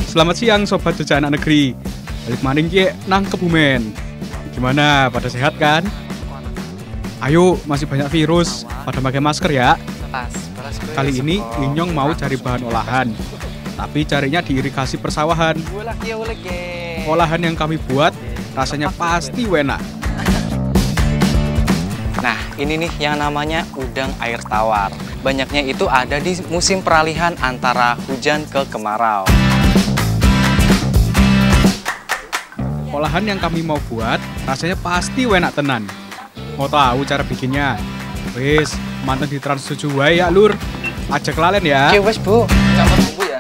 Selamat siang Sobat Jogja Anak Negeri. Balik maning ki nang Kebumen. Gimana, pada sehat kan? Ayo, masih banyak virus, pada pakai masker ya. Kali ini Inyong mau cari bahan olahan, tapi carinya di irigasi persawahan. Olahan yang kami buat rasanya pasti enak. Nah, ini nih yang namanya udang air tawar. Banyaknya itu ada di musim peralihan antara hujan ke kemarau. Olahan yang kami mau buat rasanya pasti enak tenan. Mau tahu cara bikinnya? Wis, mantan di Trans 7 wae ya, Lur. Ajak lalen ya. Oke, wes, Bu. Campur bumbu ya.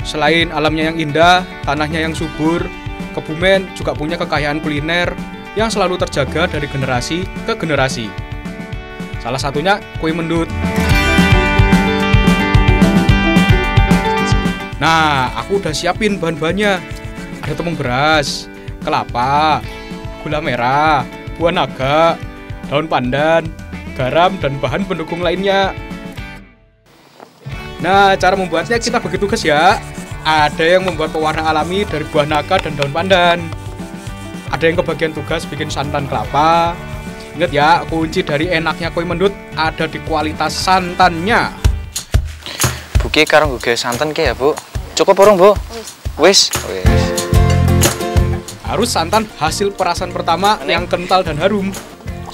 Selain alamnya yang indah, tanahnya yang subur, Kebumen juga punya kekayaan kuliner yang selalu terjaga dari generasi ke generasi. Salah satunya kue mendut. Nah, aku udah siapin bahan-bahannya. Ada tepung beras, kelapa, gula merah, buah naga, daun pandan, garam, dan bahan pendukung lainnya. Nah, cara membuatnya kita bagi tugas ya. Ada yang membuat pewarna alami dari buah naga dan daun pandan. Ada yang kebagian tugas bikin santan kelapa. Ingat ya, kunci dari enaknya kue mendut ada di kualitas santannya. Bu Ki karo nggo santan ki ya, Bu. Cukup urung, Bu? Wis. Harus santan hasil perasan pertama yang kental dan harum.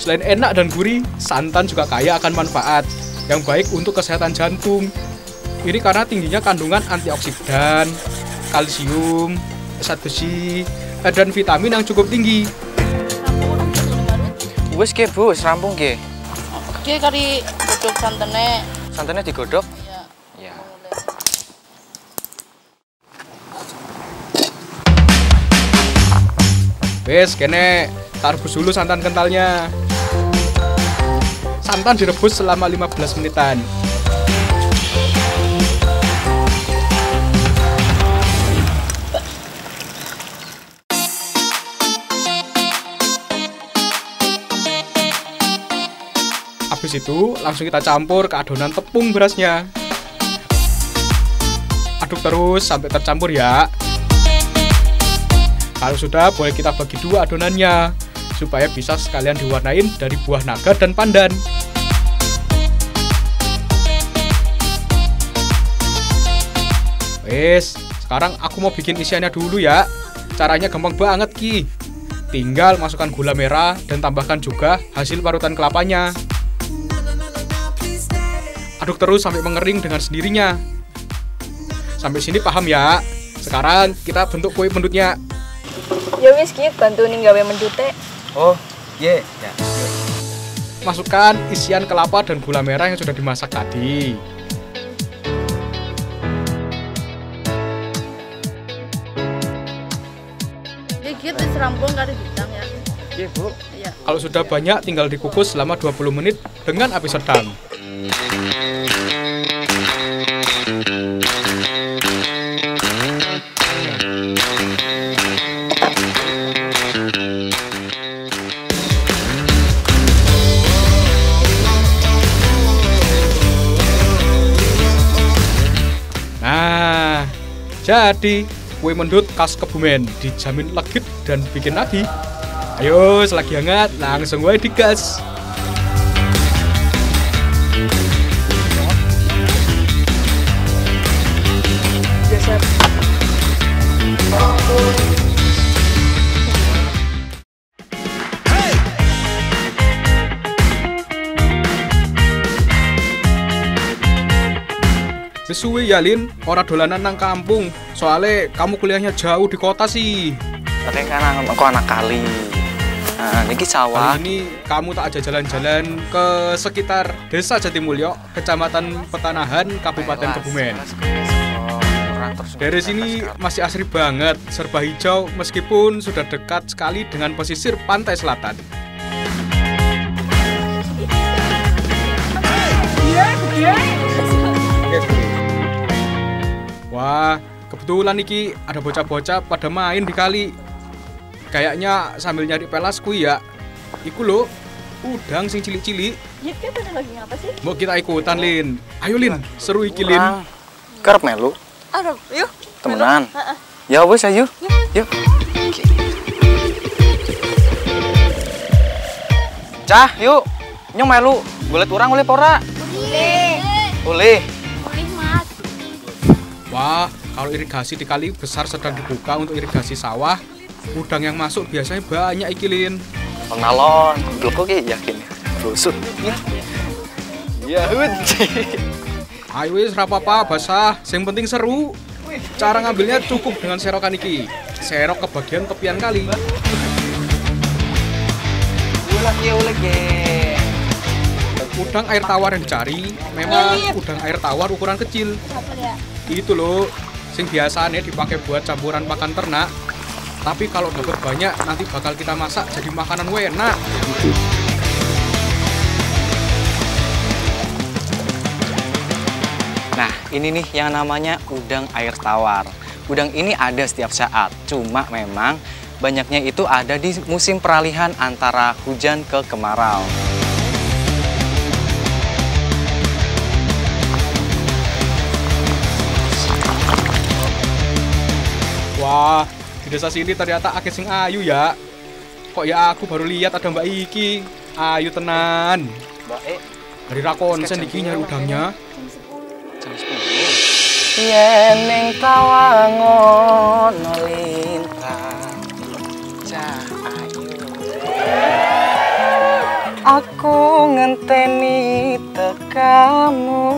Selain enak dan gurih, santan juga kaya akan manfaat yang baik untuk kesehatan jantung. Ini karena tingginya kandungan antioksidan, kalsium, zat besi, dan vitamin yang cukup tinggi. Wis ki, Bu, wis rampung ki. Ki kari godhog santene. Santannya digodhog? Iya. Iya. Wes, kene tak rebus dulu santan kentalnya. Santan direbus selama 15 menitan. Habis itu langsung kita campur ke adonan tepung berasnya. Aduk terus sampai tercampur ya. Kalau sudah, boleh kita bagi dua adonannya supaya bisa sekalian diwarnain dari buah naga dan pandan. Wes, sekarang aku mau bikin isiannya dulu ya. Caranya gampang banget ki. Tinggal masukkan gula merah dan tambahkan juga hasil parutan kelapanya. Aduk terus sampai mengering dengan sendirinya. Sampai sini paham ya? Sekarang kita bentuk kue mendutnya. Ya wis ki, bantu ning gawe mendute. Oh, iya. Ya. Masukkan isian kelapa dan gula merah yang sudah dimasak tadi. Dikit wis rampung kari bidang ya. Iya, Bu. Iya. Kalau sudah banyak, tinggal dikukus selama 20 menit dengan api sedang. Nah, jadi kue mendut khas Kebumen dijamin legit dan bikin nagih. Ayo, selagi hangat, langsung wae digas. Sesuai ya Lin, ora dolanan nang kampung. Soalnya kamu kuliahnya jauh di kota sih. Tapi kan aku anak kali. Nah, niki sawah. Kali ini kamu tak aja jalan-jalan ke sekitar Desa Jatimulyo, Kecamatan Petanahan, Kabupaten Kebumen. kurang terus. Dari sini masih asri banget, serba hijau meskipun sudah dekat sekali dengan pesisir pantai selatan. Wah, kebetulan iki ada bocah-bocah pada main di kali. Kayaknya sambil nyari pelasku ya. Iku lho, udang sing cilik-cilik. Yit, kita lagi ngapa sih? Mau kita ikutan, Lin. Ayo, Lin. Seru iki, Lin. Kerep melu. Aduh, yuk. Temenan. Ya wes ayo. Yuk. Cah, yuk. Nyong melu. Boleh urang oleh pora? Boleh. Boleh. Boleh, Mas. Wah, kalau irigasi di kali besar sedang dibuka untuk irigasi sawah, udang yang masuk biasanya banyak iki, Lin. Pengalon. Bloko ki yakin. Rusut. Ya, Ayo wis ra apa-apa, basah. Sing penting seru. Cara ngambilnya cukup dengan serokan iki. Serok ke bagian tepian kali. Ulek ye. Udang air tawar yang dicari memang udang air tawar ukuran kecil. Itu loh, sing biasanya dipakai buat campuran pakan ternak. Tapi kalau dapat banyak nanti bakal kita masak jadi makanan enak. Nah, ini nih yang namanya udang air tawar. Udang ini ada setiap saat, cuma memang banyaknya itu ada di musim peralihan antara hujan ke kemarau. Wah, di desa sini ternyata akeh sing ayu ya. Kok ya aku baru lihat ada Mbak Iki. Ayu tenan. Mbak Dari rakonsen iki nyari udangnya. jam 10. Yen ning tawangon lintang cah ayu. Aku ngenteni tekamu.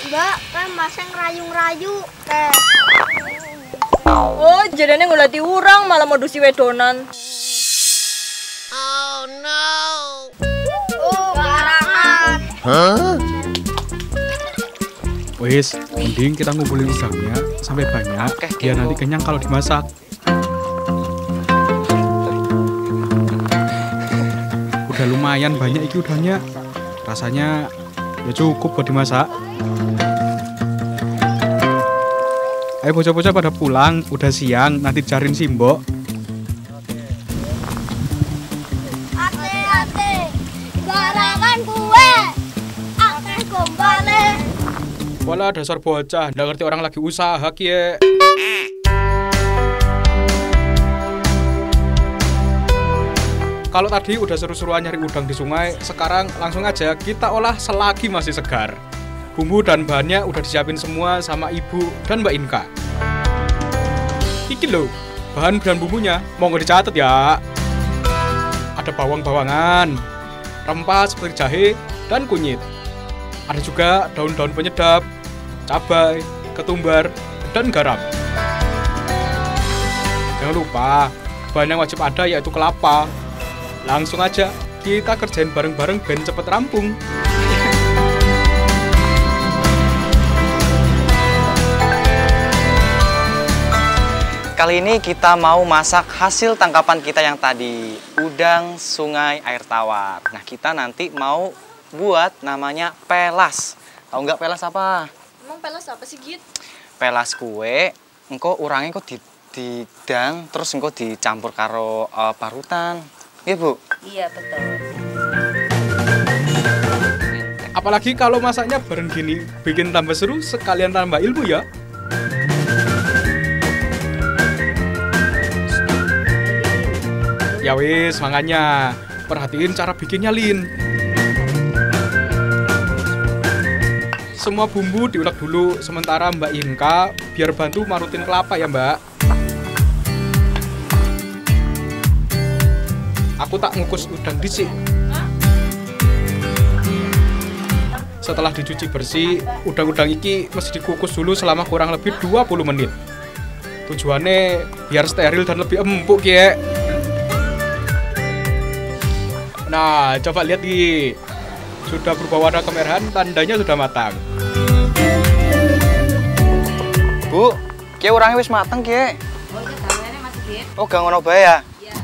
Mbak, kan masang rayu-rayu teh. Oh, jadinya ngulati urang malah modusi wedonan. Oh no. Oh, barangan. Wis, mending kita ngumpulin udangnya sampai banyak. Oke, Biar Kimbo. nanti kenyang kalau dimasak. Udah lumayan banyak iki udangnya. Rasanya ya cukup buat dimasak. Ayo bocah-bocah pada pulang, udah siang, nanti dicariin Simbo. Ate, barangan kue. Akeh gombale. Walah dasar bocah, nggak ngerti orang lagi usaha kie. Kalau tadi udah seru-seruan nyari udang di sungai, sekarang langsung aja kita olah selagi masih segar. Bumbu dan bahannya udah disiapin semua sama Ibu dan Mbak Inka. Iki loh, bahan dan bumbunya, mau nggak dicatat ya. Ada bawang-bawangan, rempah seperti jahe dan kunyit. Ada juga daun-daun penyedap, cabai, ketumbar, dan garam. Jangan lupa, bahan yang wajib ada yaitu kelapa. Langsung aja, kita kerjain bareng-bareng biar cepet rampung. Kali ini kita mau masak hasil tangkapan kita yang tadi, udang sungai air tawar. Nah, kita nanti mau buat namanya pelas. Tahu nggak pelas apa? Emang pelas apa sih, Git? Pelas kue, engko urangnya engko didang, terus engko dicampur karo parutan. Iya, Bu? Iya, betul. Apalagi kalau masaknya bareng gini, bikin tambah seru sekalian tambah ilmu ya. Ya wis, makanya perhatiin cara bikinnya, Lin. Semua bumbu diulek dulu, sementara Mbak Inka biar bantu marutin kelapa ya, Mbak. aku tak ngukus udang dhisik. Setelah dicuci bersih, udang-udang iki mesti dikukus dulu selama kurang lebih 20 menit. Tujuannya biar steril dan lebih empuk ya. Nah, coba lihat nih. Sudah berubah warna kemerahan, tandanya sudah matang. Bu, ki orangnya wis mateng ki. Oh iya, dalannya masih Git. Oh, gak ngono bae ya. Iya.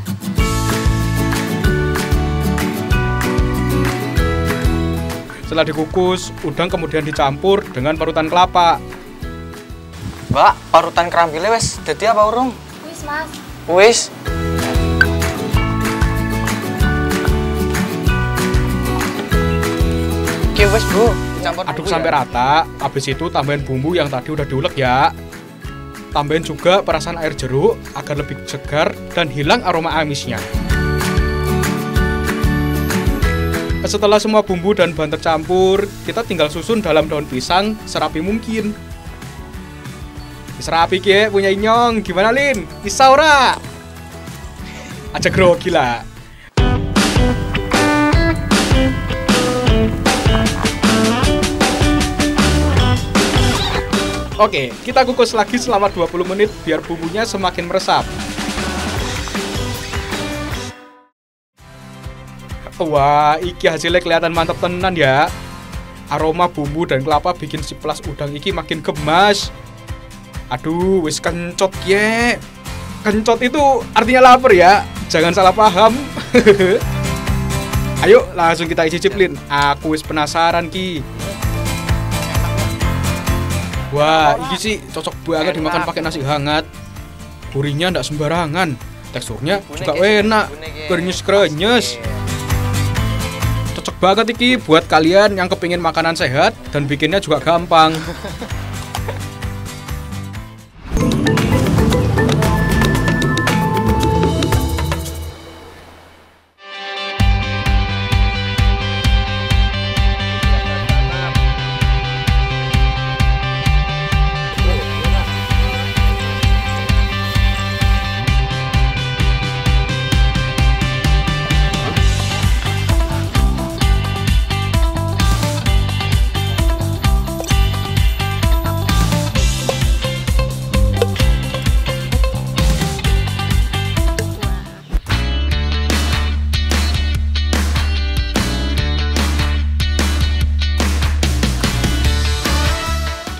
Setelah dikukus, udang kemudian dicampur dengan parutan kelapa. Mbak, parutan kerambile wis dadi apa urung? Wis, Mas. Wis. Ki wis, Bu. Campur Aduk bumbu sampai ya. rata, habis itu tambahin bumbu yang tadi udah diulek ya. Tambahin juga perasan air jeruk agar lebih segar dan hilang aroma amisnya. Setelah semua bumbu dan bahan tercampur, kita tinggal susun dalam daun pisang serapi mungkin. Serapi ki punya Inyong, gimana Lin? Bisa ora? Aja grogi lah. Oke, kita kukus lagi selama 20 menit biar bumbunya semakin meresap. Wah, iki hasilnya kelihatan mantap tenan ya. Aroma bumbu dan kelapa bikin si pelas udang iki makin gemas. Aduh, wis kencot ye. Kencot itu artinya lapar ya. Jangan salah paham. Ayo langsung kita icip Lin. Aku wis penasaran ki. Wah, iki sih cocok banget dimakan pakai nasi hangat. Gurihnya ndak sembarangan. Teksturnya juga enak. Krenyes-krenyes. Cocok banget iki buat kalian yang kepingin makanan sehat dan bikinnya juga gampang.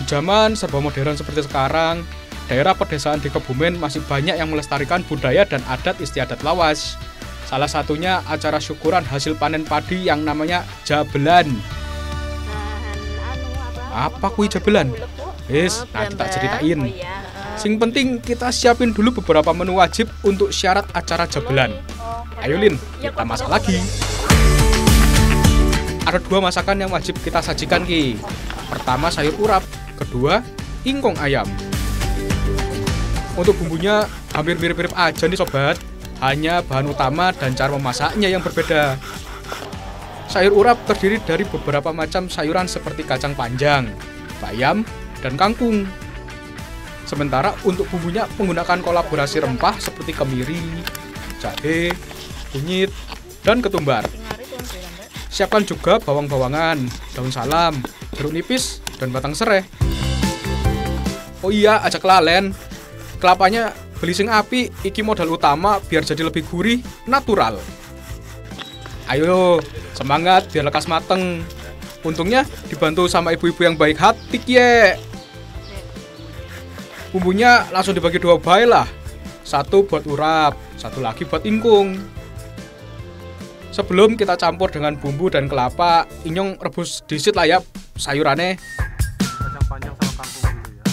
Zaman serba modern seperti sekarang, daerah pedesaan di Kebumen masih banyak yang melestarikan budaya dan adat istiadat lawas. Salah satunya acara syukuran hasil panen padi yang namanya jabelan. Apa kuwi jabelan? Wis, nanti tak ceritain. Sing penting kita siapin dulu beberapa menu wajib untuk syarat acara jabelan. Ayo Lin, kita masak lagi. Ada 2 masakan yang wajib kita sajikan ki. Pertama sayur urap, kedua ingkung ayam. Untuk bumbunya hampir mirip-mirip aja nih sobat, hanya bahan utama dan cara memasaknya yang berbeda. Sayur urap terdiri dari beberapa macam sayuran seperti kacang panjang, bayam, dan kangkung. Sementara untuk bumbunya menggunakan kolaborasi rempah seperti kemiri, jahe, kunyit, dan ketumbar. Siapkan juga bawang-bawangan, daun salam, jeruk nipis, dan batang serai. Oh iya, aja kelalen. Kelapanya beli sing api, iki modal utama biar jadi lebih gurih, natural. Ayo, semangat biar lekas mateng. Untungnya dibantu sama ibu-ibu yang baik hati ye. Bumbunya langsung dibagi 2 bae lah. 1 buat urap, 1 lagi buat ingkung. Sebelum kita campur dengan bumbu dan kelapa, Inyong rebus disit lah ya sayurannya. Kacang panjang sama kangkung dulu ya.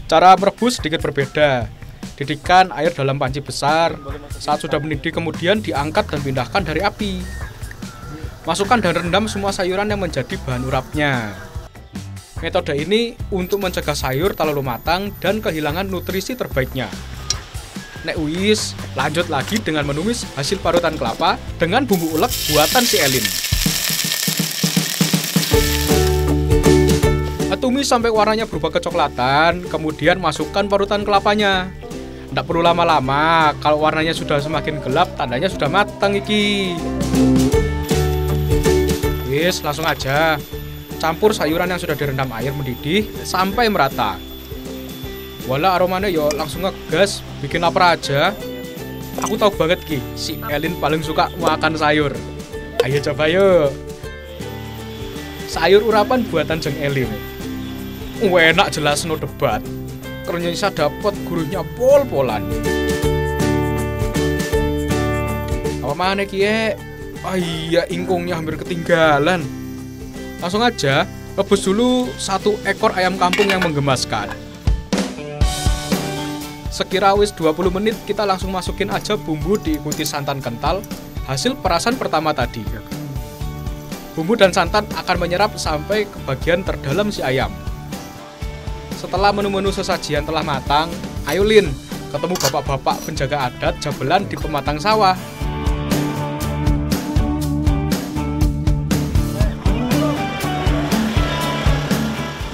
Cara merebus sedikit berbeda. Didihkan air dalam panci besar. Saat sudah mendidih kemudian diangkat dan pindahkan dari api. Masukkan dan rendam semua sayuran yang menjadi bahan urapnya. Metode ini untuk mencegah sayur terlalu matang dan kehilangan nutrisi terbaiknya. Nek wis, lanjut lagi dengan menumis hasil parutan kelapa dengan bumbu ulek buatan si Elin. Tumis sampai warnanya berubah kecoklatan, kemudian masukkan parutan kelapanya. Nggak perlu lama-lama, kalau warnanya sudah semakin gelap, tandanya sudah matang iki. Wis, langsung aja. Campur sayuran yang sudah direndam air mendidih sampai merata. Wala aromanya yo langsung ngegas, bikin lapar aja. Aku tahu banget ki, si Elin paling suka makan sayur. Ayo coba yuk. Sayur urapan buatan Jeng Elin. Enak jelas no debat. Ternyata dapat gurunya pol-polan. Apa mana kie? Ah iya, ingkungnya hampir ketinggalan. Langsung aja rebus dulu 1 ekor ayam kampung yang menggemaskan. Sekira wis 20 menit kita langsung masukin aja bumbu diikuti santan kental hasil perasan pertama tadi. Bumbu dan santan akan menyerap sampai ke bagian terdalam si ayam. Setelah menu-menu sesajian telah matang, ayo Lin, ketemu bapak-bapak penjaga adat Jabelan di pematang sawah.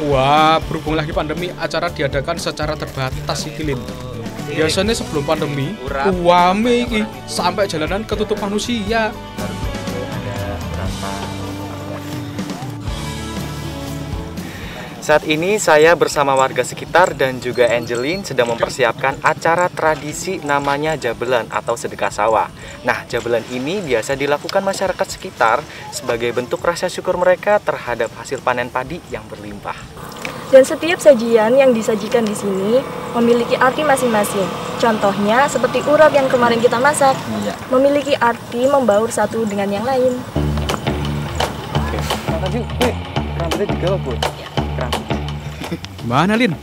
Wah, berhubung lagi pandemi, acara diadakan secara terbatas iki Lin. Biasanya sebelum pandemi, wame iki sampai jalanan ketutup manusia. Saat ini saya bersama warga sekitar dan juga Angeline sedang mempersiapkan acara tradisi namanya Jabelan atau sedekah sawah. Nah, Jabelan ini biasa dilakukan masyarakat sekitar sebagai bentuk rasa syukur mereka terhadap hasil panen padi yang berlimpah. Dan setiap sajian yang disajikan di sini memiliki arti masing-masing. Contohnya seperti urap yang kemarin kita masak, memiliki arti membaur satu dengan yang lain. Oke. Tadi, rambutnya digawa, Bu. Gimana Lin?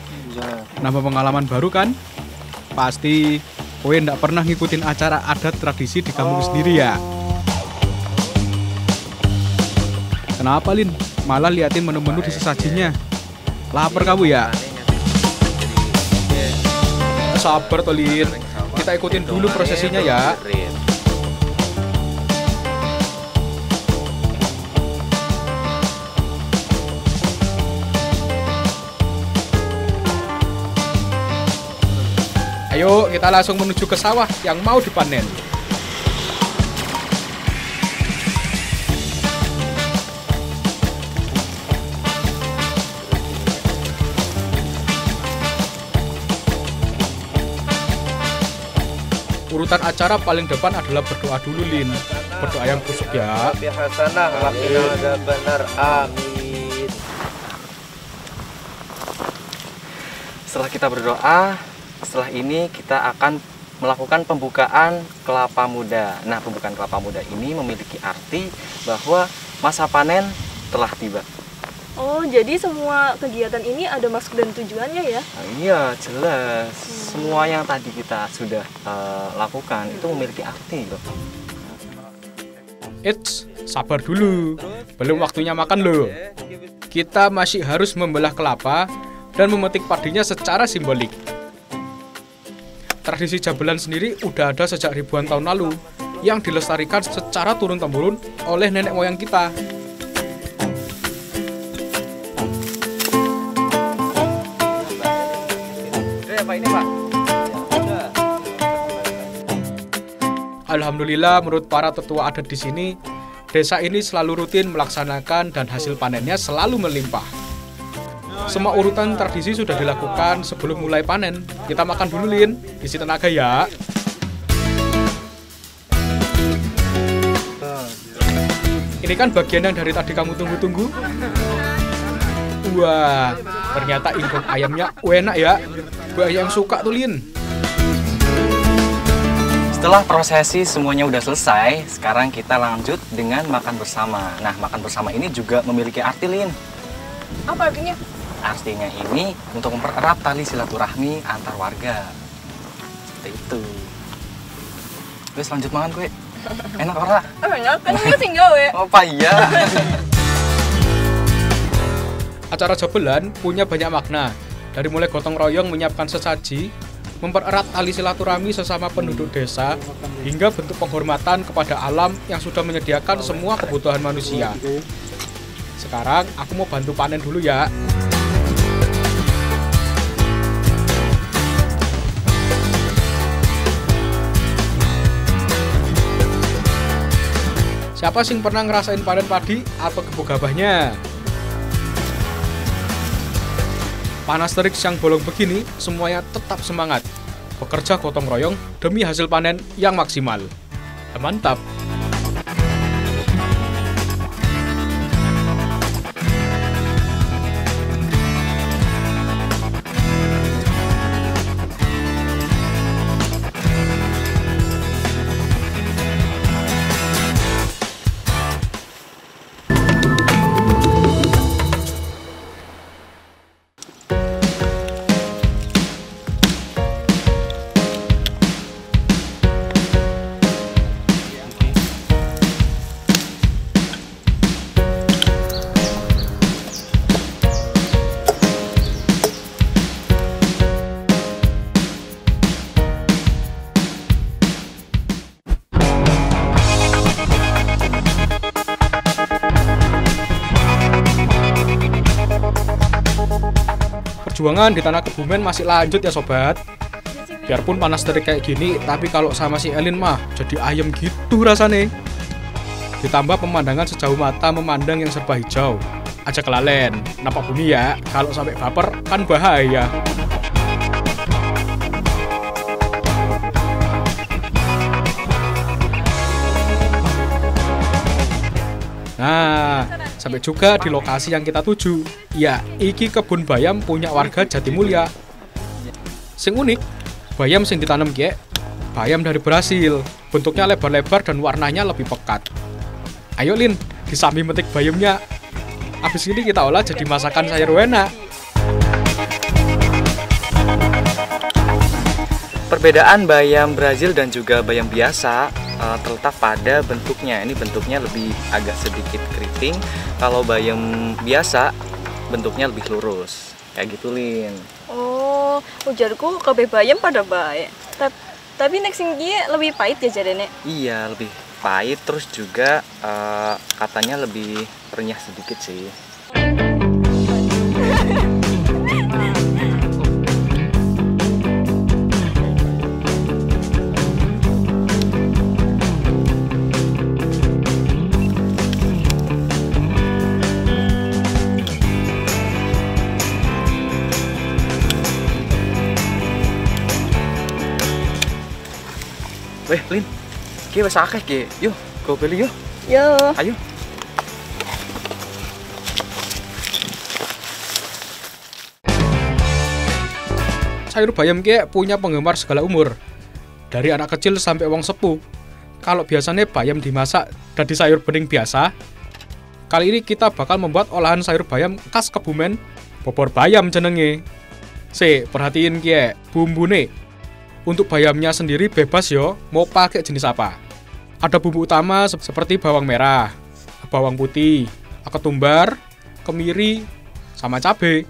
Nambah pengalaman baru kan? Pasti kowe ndak pernah ngikutin acara adat tradisi di kampung sendiri ya? Kenapa Lin? Malah liatin menu-menu di sesajinya. Lapar kamu ya? Sabar toh Lin. Kita ikutin dulu prosesinya ya. Ayo kita langsung menuju ke sawah yang mau dipanen. Urutan acara paling depan adalah berdoa dulu Lin. Berdoa yang kusuk ya. Benar, amin. Setelah kita berdoa, setelah ini kita akan melakukan pembukaan kelapa muda. Nah, pembukaan kelapa muda ini memiliki arti bahwa masa panen telah tiba. Oh, jadi semua kegiatan ini ada maksud dan tujuannya ya? Nah, iya, jelas. Semua yang tadi kita sudah lakukan itu memiliki arti loh. Eits, sabar dulu. Belum waktunya makan loh. Kita masih harus membelah kelapa dan memetik padinya secara simbolik. Tradisi Jabelan sendiri udah ada sejak ribuan tahun lalu yang dilestarikan secara turun-temurun oleh nenek moyang kita. Alhamdulillah, menurut para tetua adat di sini, desa ini selalu rutin melaksanakan dan hasil panennya selalu melimpah. Semua urutan tradisi sudah dilakukan sebelum mulai panen. Kita makan dulu Lin, isi tenaga ya. Ini kan bagian yang dari tadi kamu tunggu-tunggu. Wah, ternyata ingkung ayamnya enak ya. Banyak yang suka tuh Lin. Setelah prosesi semuanya udah selesai, sekarang kita lanjut dengan makan bersama. Nah, makan bersama ini juga memiliki arti Lin. Apa artinya? Artinya ini untuk mempererat tali silaturahmi antar warga. Seperti itu. Wes lanjut makan kue. Enak ora? Enak, kan ini tinggal ya. Apa iya? Acara Jabelan punya banyak makna. Dari mulai gotong royong menyiapkan sesaji, mempererat tali silaturahmi sesama penduduk desa, hingga bentuk penghormatan kepada alam yang sudah menyediakan semua kebutuhan manusia. Sekarang aku mau bantu panen dulu ya. Siapa sing pernah ngerasain panen padi atau gebuk gabahnya? Panas terik siang bolong begini, semuanya tetap semangat. Bekerja gotong royong demi hasil panen yang maksimal. Mantap! Perjuangan di tanah Kebumen masih lanjut ya sobat. Biarpun panas terik kayak gini, tapi kalau sama si Elin mah jadi ayam gitu rasanya. Ditambah pemandangan sejauh mata memandang yang serba hijau. Aja kelalen, napak bumi ya, kalau sampai baper kan bahaya. Nah, sampai juga di lokasi yang kita tuju. Ya, iki kebun bayam punya warga Jatimulya. Sing unik, bayam sing ditanam ki, bayam dari Brasil. Bentuknya lebar-lebar dan warnanya lebih pekat. Ayo Lin, disambi metik bayamnya. Habis ini kita olah jadi masakan sayur wena. Perbedaan bayam Brazil dan juga bayam biasa terletak pada bentuknya. Ini bentuknya lebih agak sedikit keriting. Kalau bayam biasa bentuknya lebih lurus. Kayak gitu, Lin. Oh, ujarku kabeh bayam pada baik. Tapi nek sing kieu lebih pahit ya jarene. Iya, lebih pahit, terus juga katanya lebih renyah sedikit sih. Weh, Lin, kita wes akeh ki. Yuk, go beli yuk. Yo. Ayo. Sayur bayam ki punya penggemar segala umur. Dari anak kecil sampai wong sepuh. Kalau biasanya bayam dimasak dari sayur bening biasa, kali ini kita bakal membuat olahan sayur bayam khas Kebumen, bobor bayam jenenge. Perhatiin ki bumbune. Untuk bayamnya sendiri bebas yo, mau pakai jenis apa. Ada bumbu utama seperti bawang merah, bawang putih, ketumbar, kemiri, sama cabai.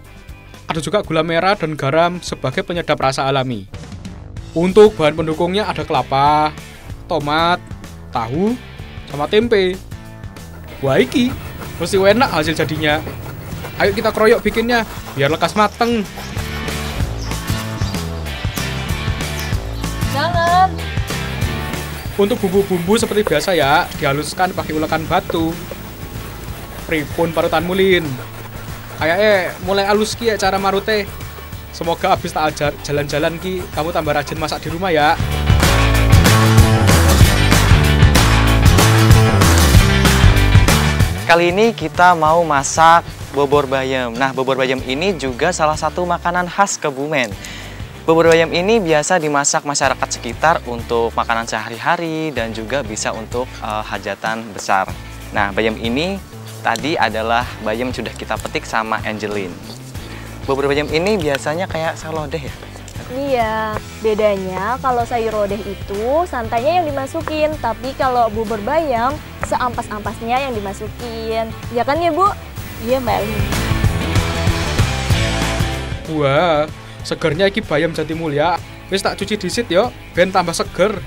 Ada juga gula merah dan garam sebagai penyedap rasa alami. Untuk bahan pendukungnya ada kelapa, tomat, tahu, sama tempe. Wah iki, mesti enak hasil jadinya. Ayo kita keroyok bikinnya, biar lekas mateng. Jangan. Untuk bumbu-bumbu seperti biasa ya, dihaluskan pakai ulekan batu. Pripun parutan mulin. Kayaknya mulai halus ki ya cara marute. Semoga habis tak ajar jalan-jalan ki kamu tambah rajin masak di rumah ya. Kali ini kita mau masak bobor bayam. Nah, bobor bayam ini juga salah satu makanan khas Kebumen. Bubur bayam ini biasa dimasak masyarakat sekitar untuk makanan sehari-hari dan juga bisa untuk hajatan besar. Nah, bayam ini tadi adalah bayam sudah kita petik sama Angelin. Bubur bayam ini biasanya kayak selodeh ya? Iya, bedanya kalau sayur lodeh itu santainya yang dimasukin, tapi kalau bubur bayam seampas-ampasnya yang dimasukin. Ya kan ya, Bu? Iya, Mbak Elin. Wah, segernya iki bayam Jatimulya. Wis tak cuci disit yo, ben tambah seger.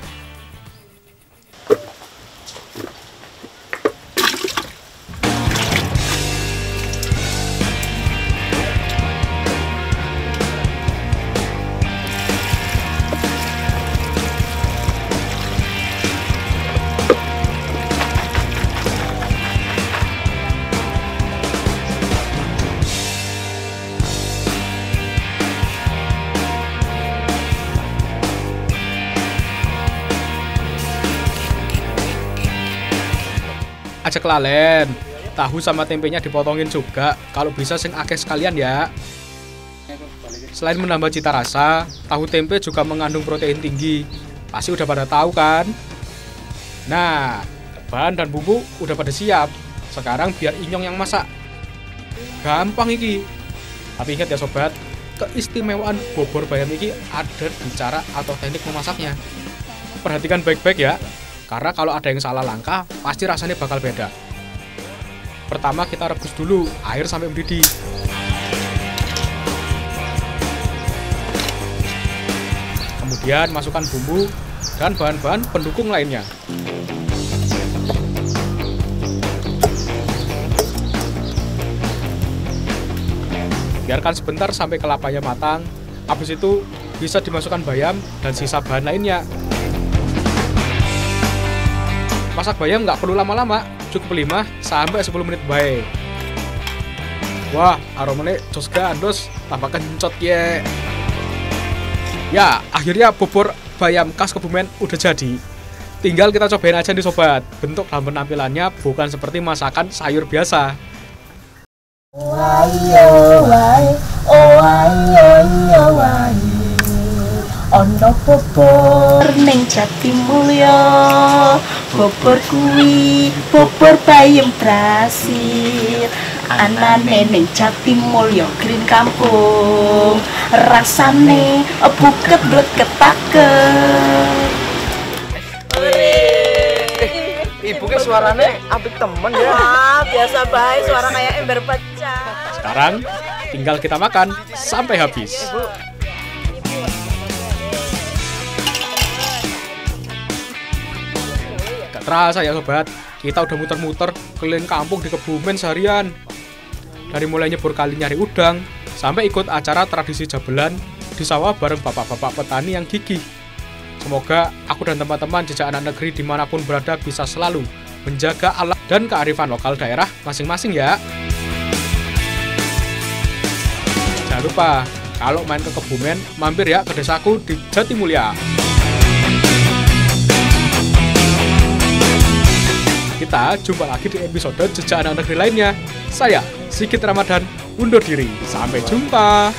aja kelalen. Tahu sama tempenya dipotongin juga, kalau bisa sing akeh sekalian ya. Selain menambah cita rasa, tahu tempe juga mengandung protein tinggi. Pasti udah pada tahu kan? Nah, bahan dan bumbu udah pada siap. Sekarang biar Inyong yang masak. Gampang iki. Tapi ingat ya sobat, keistimewaan bobor bayam iki ada di cara atau teknik memasaknya. Perhatikan baik-baik ya, karena kalau ada yang salah langkah, pasti rasanya bakal beda. Pertama kita rebus dulu air sampai mendidih. Kemudian masukkan bumbu dan bahan-bahan pendukung lainnya. Biarkan sebentar sampai kelapanya matang. Habis itu bisa dimasukkan bayam dan sisa bahan lainnya. Masak bayam nggak perlu lama-lama, cukup 5 sampai 10 menit baik. Wah, aromanya jos gandos, tambah kencot ye. Ya, akhirnya bubur bayam khas Kebumen udah jadi. Tinggal kita cobain aja nih sobat. Bentuk dan penampilannya bukan seperti masakan sayur biasa. Ono bobor ning Jatimulya, bobor kuwi bobor bayam brasir. Anane ning Jatimulya Green Kampung, rasane buket bleketaken. Ibu ke suaranya apik temen ya. Wah, biasa bae suara kayak ember pecah. Sekarang tinggal kita makan sampai habis. Gak terasa ya sobat, kita udah muter-muter keliling kampung di Kebumen seharian. Dari mulai nyebur kali nyari udang, sampai ikut acara tradisi jabelan di sawah bareng bapak-bapak petani yang gigih. Semoga aku dan teman-teman jejak anak negeri dimanapun berada bisa selalu menjaga alam dan kearifan lokal daerah masing-masing ya. Jangan lupa, kalau main ke Kebumen, mampir ya ke desaku di Jatimulya. Kita jumpa lagi di episode jejak anak negeri lainnya. Saya, Sigit Ramadan, undur diri. Sampai jumpa.